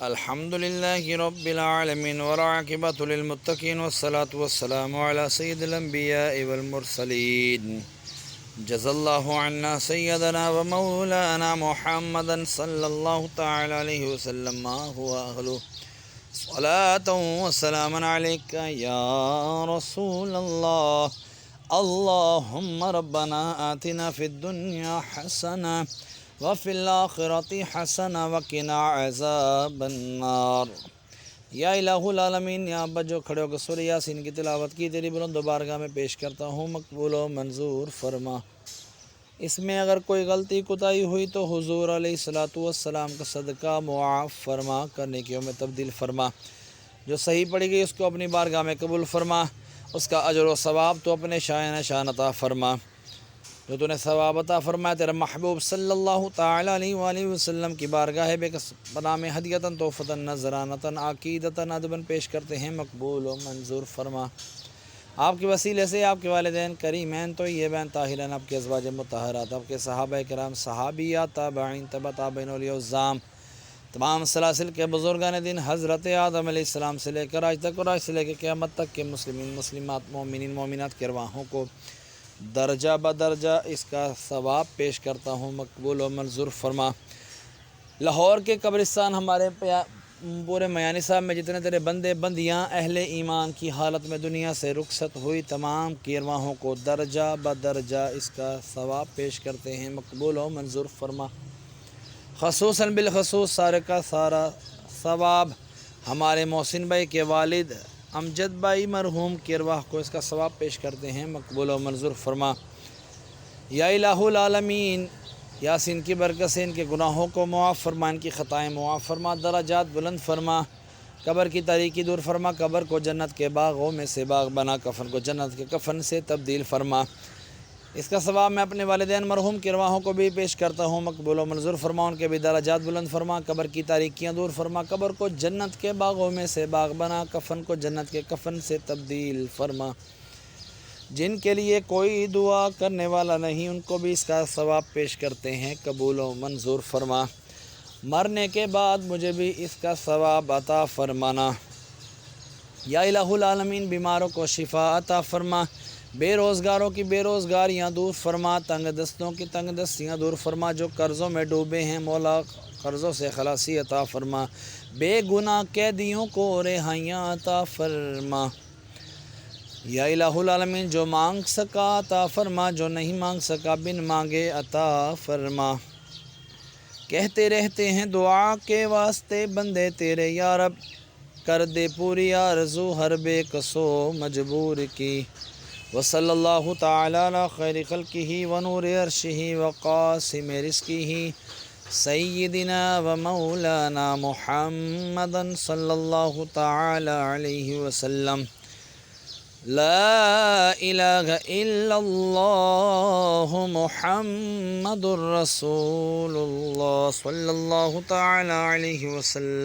الحمد لله رب العالمين والعاقبة للمتقين والصلاة والسلام على سيد الأنبياء والمرسلين جزا الله عنا سيدنا ومولانا محمدا صلى الله تعالى عليه وسلم ما هو أهله صلاة وسلاما عليك يا رسول الله. اللهم ربنا آتنا في الدنيا حسنة وفي الآخرة حسنة وقنا عذاب النار. یا الہ العالمین، یہاں پر جو کھڑے ہو کے سورہ یاسین کی تلاوت کی تیری بلند و بارگاہ میں پیش کرتا ہوں، مقبول و منظور فرما. اس میں اگر کوئی غلطی کوتاہی ہوئی تو حضور علیہ الصلوۃ والسلام کا صدقہ معاف فرما، کرنے کیوں میں تبدیل فرما. جو صحیح پڑھی گئی اس کو اپنی بارگاہ میں قبول فرما، اس کا اجر و ثواب تو اپنے شان عطا فرما. جو تو نے ثواب عطا فرمایا تیرا محبوب صلی اللہ تعالی علیہ وآلہ وسلم کی بارگاہ بے کس بنا میں ہدیتاً توفتاً نذرانتاً عقیدتاً ادباً پیش کرتے ہیں، مقبول و منظور فرما. آپ کے وسیلے سے آپ کے والدین کریمین طیبین طاہرین، آپ کے ازواج مطہرات، آپ کے صحابہ کرام، صحابیات، تابعین، تبع تابعین، اولیاء الظام، تمام سلاسل کے بزرگان دین حضرت آدم علیہ السلام سے لے کر آج تک اور آج سے لے کے قیامت تک کے مسلمین مسلمات مومنین مومنات کے ارواحوں کو درجہ بدرجہ اس کا ثواب پیش کرتا ہوں، مقبول و منظور فرما. لاہور کے قبرستان ہمارے پورے میانی صاحب میں جتنے تیرے بندے بندیاں اہل ایمان کی حالت میں دنیا سے رخصت ہوئی تمام کی ارواحوں کو درجہ بدرجہ اس کا ثواب پیش کرتے ہیں، مقبول و منظور فرما. خصوصاً بالخصوص سارے کا سارا ثواب ہمارے محسن بھائی کے والد امجد بھائی مرحوم کی ارواح کو اس کا ثواب پیش کرتے ہیں، مقبول و منظور فرما. یا الہ العالمین، یاسین کی برکت سے ان کے گناہوں کو معاف فرما، ان کی خطائیں معاف فرما، درجات بلند فرما، قبر کی تاریکی دور فرما، قبر کو جنت کے باغوں میں سے باغ بنا، کفن کو جنت کے کفن سے تبدیل فرما. اس کا ثواب میں اپنے والدین مرحوم کی ارواحوں کو بھی پیش کرتا ہوں، مقبول و منظور فرما. ان کے بھی درجات بلند فرما، قبر کی تاریکیاں دور فرما، قبر کو جنت کے باغوں میں سے باغ بنا، کفن کو جنت کے کفن سے تبدیل فرما. جن کے لیے کوئی دعا کرنے والا نہیں ان کو بھی اس کا ثواب پیش کرتے ہیں، قبول و منظور فرما. مرنے کے بعد مجھے بھی اس کا ثواب عطا فرمانا. یا الہ العالمین، بیماروں کو شفا عطا فرما، بے روزگاروں کی بے روزگاریاں دور فرما، تنگ دستوں کی تنگ دستیاں دور فرما. جو قرضوں میں ڈوبے ہیں مولا قرضوں سے خلاصی عطا فرما، بے گناہ قیدیوں کو رہائیاں عطا فرما. یا الہ العالمین، جو مانگ سکا عطا فرما، جو نہیں مانگ سکا بن مانگے عطا فرما. کہتے رہتے ہیں دعا کے واسطے بندے تیرے یا رب، کر دے پوری آرزو ہر بے کسو مجبور کی. وصلی اللہ تعالی علی خیر خلقہ ونور عرشہ وقاسم رزقہ سیدنا و مولانا محمد صلی اللہ تعالی علیہ وسلم. لا الہ الا اللہ محمد الرسول اللہ صلی اللہ تعالی علیہ وسلم.